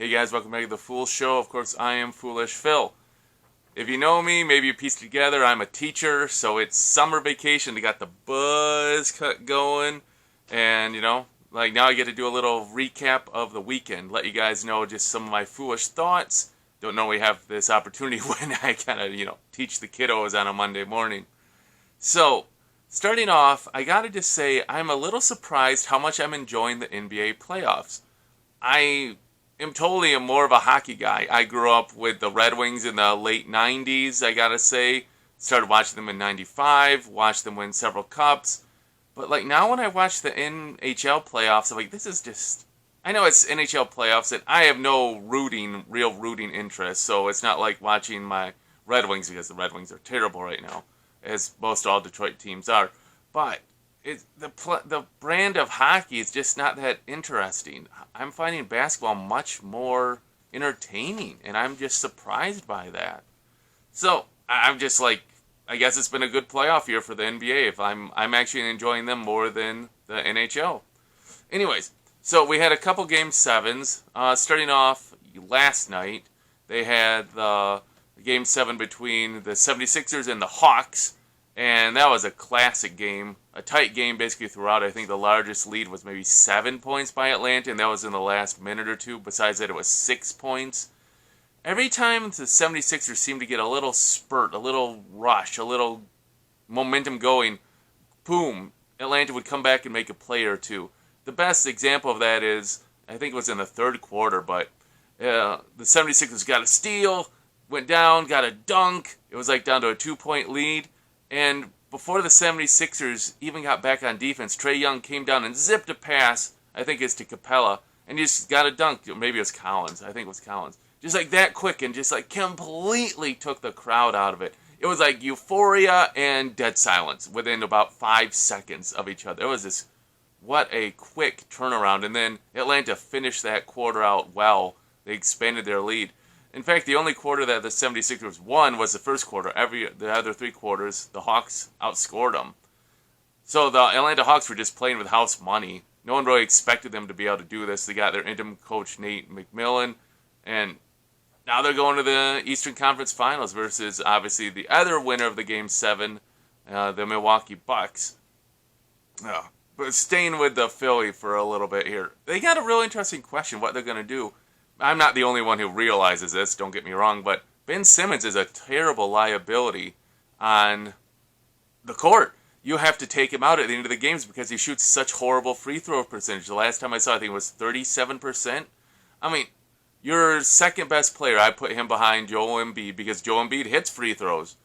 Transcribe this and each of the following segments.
Hey guys, welcome back to the Fool Show. Of course, I am Foolish Phil. If you know me, maybe you pieced together, I'm a teacher, so it's summer vacation. They got the buzz cut going, and now I get to do a little recap of the weekend, let you guys know just some of my foolish thoughts. Don't normally have this opportunity when I kind of, teach the kiddos on a Monday morning. So, starting off, I gotta just say, I'm a little surprised how much I'm enjoying the NBA playoffs. I am totally more of a hockey guy. I grew up with the Red Wings in the late 90s, I gotta say. Started watching them in 95, watched them win several cups. But now when I watch the NHL playoffs, I'm like, this is just... I know it's NHL playoffs, and I have no real rooting interest, so it's not like watching my Red Wings, because the Red Wings are terrible right now, as most all Detroit teams are. But the brand of hockey is just not that interesting. I'm finding basketball much more entertaining, and I'm just surprised by that. So I'm just like, I guess it's been a good playoff year for the NBA. If I'm actually enjoying them more than the NHL. Anyways, so we had a couple game sevens. Starting off last night, they had the game 7 between the 76ers and the Hawks. And that was a classic game, a tight game basically throughout. I think the largest lead was maybe 7 points by Atlanta, and that was in the last minute or two. Besides that, it was 6 points. Every time the 76ers seemed to get a little spurt, a little rush, a little momentum going, boom, Atlanta would come back and make a play or two. The best example of that is, I think it was in the third quarter, but the 76ers got a steal, went down, got a dunk. It was down to a 2-point lead. And before the 76ers even got back on defense, Trae Young came down and zipped a pass, I think it's to Capella, and he just got a dunk. Maybe it was Collins. I think it was Collins. Just that quick, and just completely took the crowd out of it. It was euphoria and dead silence within about 5 seconds of each other. It was this, what a quick turnaround. And then Atlanta finished that quarter out well. They expanded their lead. In fact, the only quarter that the 76ers won was the first quarter. The other 3 quarters, the Hawks outscored them. So the Atlanta Hawks were just playing with house money. No one really expected them to be able to do this. They got their interim coach, Nate McMillan, and now they're going to the Eastern Conference Finals versus, obviously, the other winner of the Game 7, the Milwaukee Bucks. But staying with the Philly for a little bit here. They got a real interesting question, what they're going to do. I'm not the only one who realizes this, don't get me wrong, but Ben Simmons is a terrible liability on the court. You have to take him out at the end of the games because he shoots such horrible free throw percentage. The last time I saw, I think it was 37%. I mean, your second best player, I put him behind Joel Embiid because Joel Embiid hits free throws,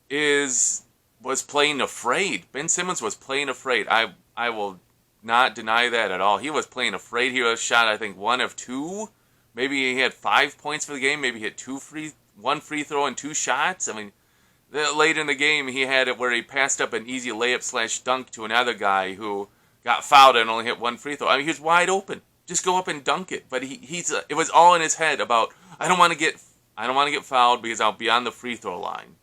was playing afraid. Ben Simmons was playing afraid. I will not deny that at all. He was playing afraid. He was shot, I think, 1 of 2. Maybe he had 5 points for the game. Maybe he hit 1 free throw and 2 shots. I mean, late in the game, he had it where he passed up an easy layup/dunk to another guy who got fouled and only hit 1 free throw. I mean, he was wide open. Just go up and dunk it. But it was all in his head about, I don't want to get fouled because I'll be on the free throw line.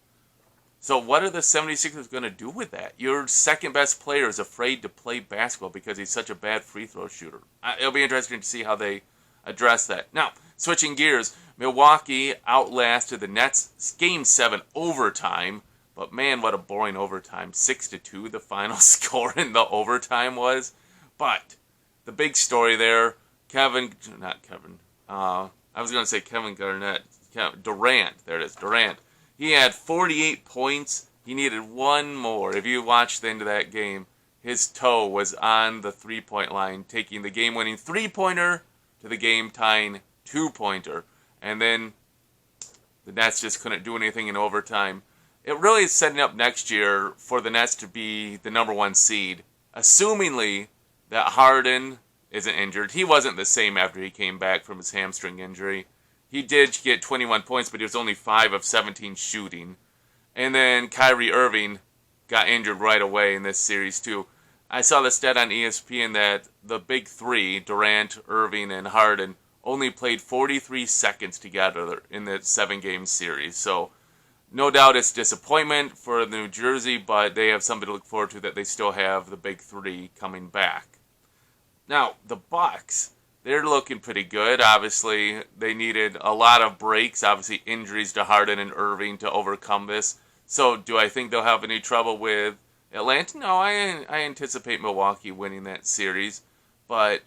So what are the 76ers going to do with that? Your second best player is afraid to play basketball because he's such a bad free throw shooter. It'll be interesting to see how they address that. Now, switching gears, Milwaukee outlasted the Nets Game 7 overtime, but man, what a boring overtime. 6-2 the final score in the overtime was. But the big story there, I was going to say Kevin Garnett, Durant, there it is, Durant. He had 48 points. He needed 1 more. If you watched the end of that game, his toe was on the 3-point line, taking the game-winning 3-pointer to the game-tying 2-pointer. And then the Nets just couldn't do anything in overtime. It really is setting up next year for the Nets to be the number 1 seed, assumingly that Harden isn't injured. He wasn't the same after he came back from his hamstring injury. He did get 21 points, but he was only 5 of 17 shooting. And then Kyrie Irving got injured right away in this series too. I saw the stat on ESPN that the big 3, Durant, Irving, and Harden, only played 43 seconds together in the 7-game series. So no doubt it's disappointment for New Jersey, but they have something to look forward to, that they still have the big 3 coming back. Now, the Bucks, they're looking pretty good. Obviously, they needed a lot of breaks, obviously injuries to Harden and Irving to overcome this. So do I think they'll have any trouble with Atlanta? No, I anticipate Milwaukee winning that series, but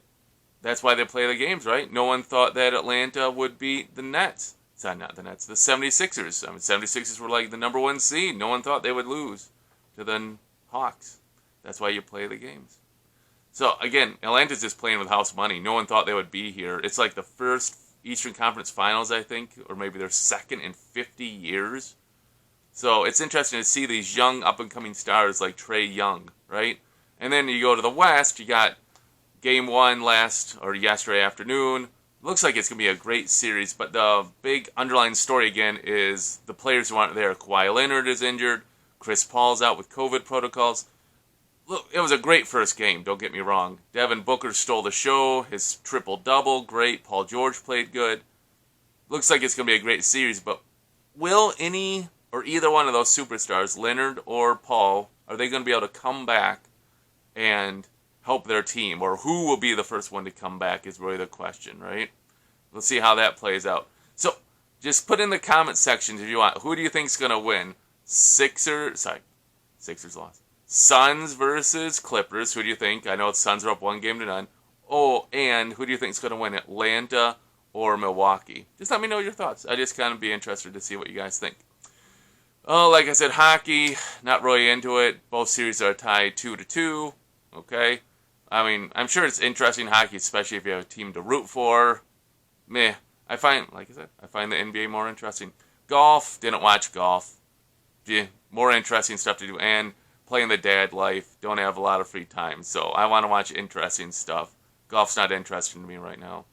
that's why they play the games, right? No one thought that Atlanta would beat the Nets. Sorry, not the Nets, the 76ers. I mean, 76ers were like the number one seed. No one thought they would lose to the Hawks. That's why you play the games. So, again, Atlanta's just playing with house money. No one thought they would be here. It's like the first Eastern Conference Finals, I think, or maybe their second in 50 years. So, it's interesting to see these young, up-and-coming stars like Trae Young, right? And then you go to the West, you got Game 1 yesterday afternoon. Looks like it's going to be a great series, but the big underlying story, again, is the players who aren't there. Kawhi Leonard is injured. Chris Paul's out with COVID protocols. Look, it was a great first game, don't get me wrong. Devin Booker stole the show, his triple-double, great. Paul George played good. Looks like it's going to be a great series, but will any or either one of those superstars, Leonard or Paul, are they going to be able to come back and help their team? Or who will be the first one to come back is really the question, right? Let's see how that plays out. So, just put in the comment sections if you want. Who do you think is going to win? Sixers lost. Suns versus Clippers. Who do you think? I know the Suns are up 1-0. Oh, and who do you think is going to win? Atlanta or Milwaukee? Just let me know your thoughts. I just kind of be interested to see what you guys think. Oh, like I said, hockey, not really into it. Both series are tied 2-2. Okay. I mean, I'm sure it's interesting hockey, especially if you have a team to root for. Meh. I find the NBA more interesting. Golf, didn't watch golf. Yeah, more interesting stuff to do. And playing the dad life, don't have a lot of free time. So I want to watch interesting stuff. Golf's not interesting to me right now.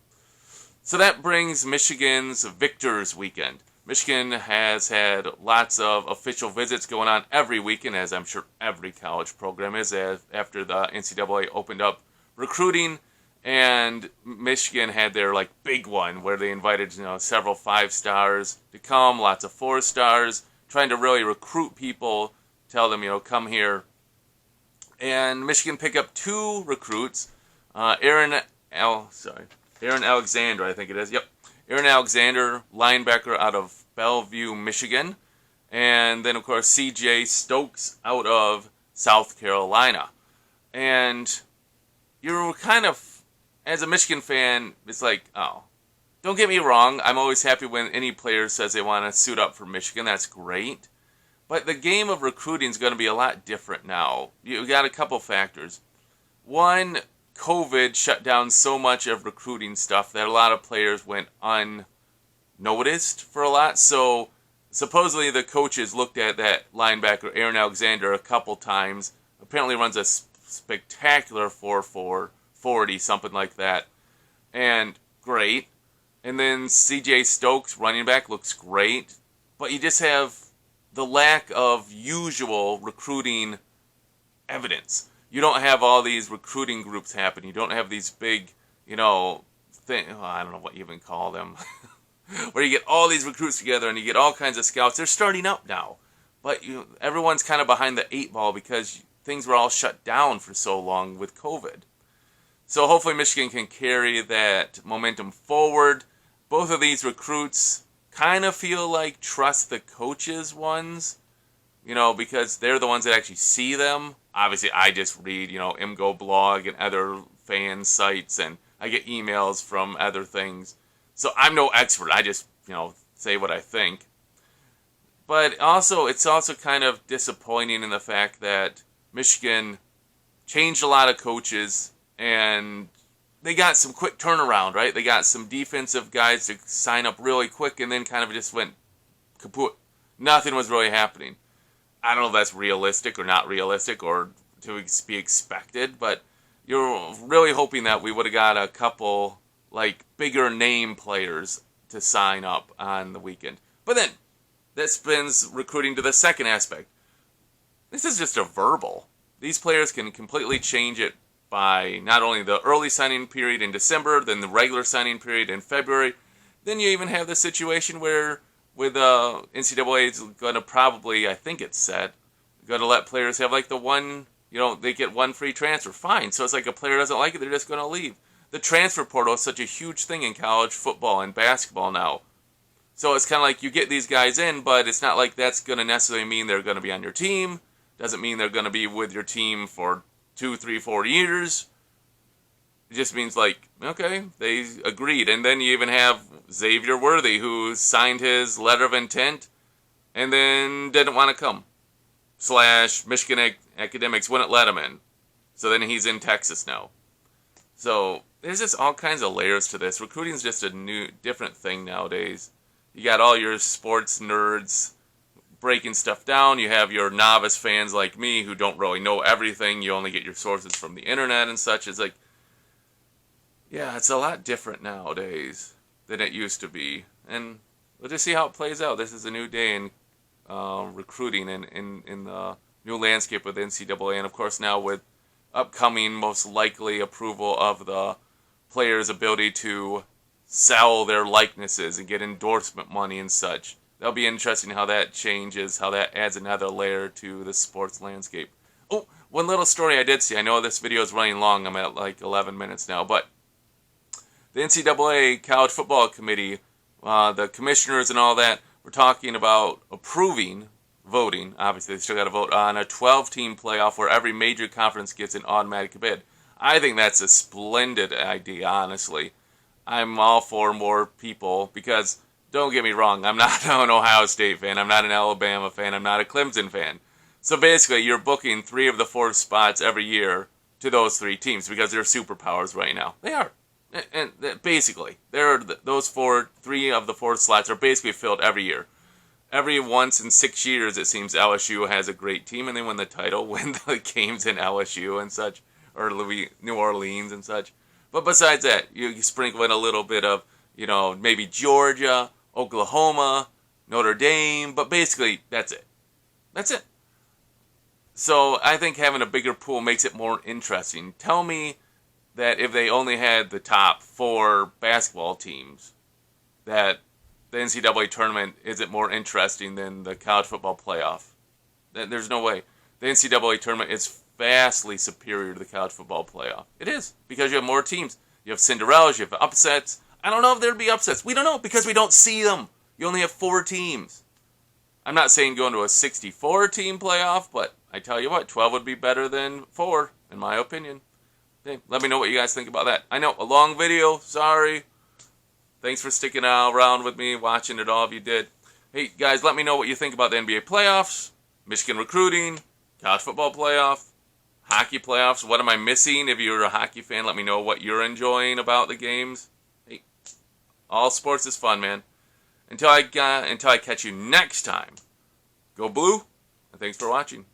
So that brings Michigan's Victors Weekend. Michigan has had lots of official visits going on every weekend, as I'm sure every college program is, after the NCAA opened up recruiting. And Michigan had their big one where they invited several 5-stars to come, lots of 4-stars, trying to really recruit people, tell them come here. And Michigan picked up 2 recruits, Aaron Alexander, I think it is. Yep, Aaron Alexander, linebacker out of Bellevue, Michigan, and then of course C.J. Stokes out of South Carolina. And you're kind of, as a Michigan fan, it's like, oh, don't get me wrong, I'm always happy when any player says they want to suit up for Michigan. That's great. But the game of recruiting is going to be a lot different now. You got a couple factors. One, COVID shut down so much of recruiting stuff that a lot of players went unnoticed for a lot. So supposedly the coaches looked at that linebacker, Aaron Alexander, a couple times. Apparently runs a spectacular 4.4, 40, something like that. And great. And then C.J. Stokes, running back, looks great. But you just have the lack of usual recruiting evidence. You don't have all these recruiting groups happen. You don't have these big, I don't know what you even call them, where you get all these recruits together and you get all kinds of scouts. They're starting up now. But everyone's kind of behind the 8 ball because things were all shut down for so long with COVID. So hopefully Michigan can carry that momentum forward. Both of these recruits kind of feel like trust the coaches ones, because they're the ones that actually see them. Obviously, I just read, MGO blog and other fan sites, and I get emails from other things. So I'm no expert. I just, say what I think. But also, it's also kind of disappointing in the fact that Michigan changed a lot of coaches, and they got some quick turnaround, right? They got some defensive guys to sign up really quick and then kind of just went kaput. Nothing was really happening. I don't know if that's realistic or not realistic or to be expected, but you're really hoping that we would have got a couple, bigger name players to sign up on the weekend. But then, that spins recruiting to the second aspect. This is just a verbal. These players can completely change it by not only the early signing period in December, then the regular signing period in February. Then you even have the situation where with NCAA is going to probably, I think it's set, going to let players have the one, they get one free transfer. Fine. So it's like a player doesn't like it, they're just going to leave. the transfer portal is such a huge thing in college football and basketball now. So it's kind of like you get these guys in, but it's not like that's going to necessarily mean they're going to be on your team. Doesn't mean they're going to be with your team for 2, 3, 4 years. It just means like, okay, they agreed. And then you even have Xavier Worthy, who signed his letter of intent and then didn't want to come. / Michigan Academics wouldn't let him in. So then he's in Texas now. So there's just all kinds of layers to this. Recruiting is just a new, different thing nowadays. You got all your sports nerds breaking stuff down. You have your novice fans like me who don't really know everything. You only get your sources from the internet and such. It's like, yeah, it's a lot different nowadays than it used to be. And we'll just see how it plays out. This is a new day in recruiting in the new landscape with the NCAA. And, of course, now with upcoming, most likely, approval of the players' ability to sell their likenesses and get endorsement money and such. That'll be interesting how that changes, how that adds another layer to the sports landscape. Oh, one little story I did see. I know this video is running long. I'm at like 11 minutes now. But the NCAA College Football Committee, the commissioners and all that, were talking about voting, obviously they still got to vote, on a 12-team playoff where every major conference gets an automatic bid. I think that's a splendid idea, honestly. I'm all for more people because, don't get me wrong, I'm not an Ohio State fan, I'm not an Alabama fan, I'm not a Clemson fan. So basically, you're booking 3 of the 4 spots every year to those 3 teams because they're superpowers right now. They are. And basically, those 3 of the 4 slots are basically filled every year. Every once in 6 years, it seems LSU has a great team, and they win the title, win the games in LSU and such, or New Orleans and such. But besides that, you sprinkle in a little bit of, maybe Georgia, Oklahoma, Notre Dame, but basically, that's it. That's it. So I think having a bigger pool makes it more interesting. Tell me that if they only had the top 4 basketball teams, that the NCAA tournament isn't more interesting than the college football playoff. There's no way. The NCAA tournament is vastly superior to the college football playoff. It is, because you have more teams. You have Cinderellas, you have upsets. I don't know if there'd be upsets. We don't know, because we don't see them. You only have 4 teams. I'm not saying going to a 64-team playoff, but I tell you what, 12 would be better than 4, in my opinion. Okay, let me know what you guys think about that. I know, a long video, sorry. Thanks for sticking around with me, watching it all if you did. Hey, guys, let me know what you think about the NBA playoffs, Michigan recruiting, college football playoff, hockey playoffs. What am I missing? If you're a hockey fan, let me know what you're enjoying about the games. Hey, all sports is fun, man. Until I catch you next time, go blue, and thanks for watching.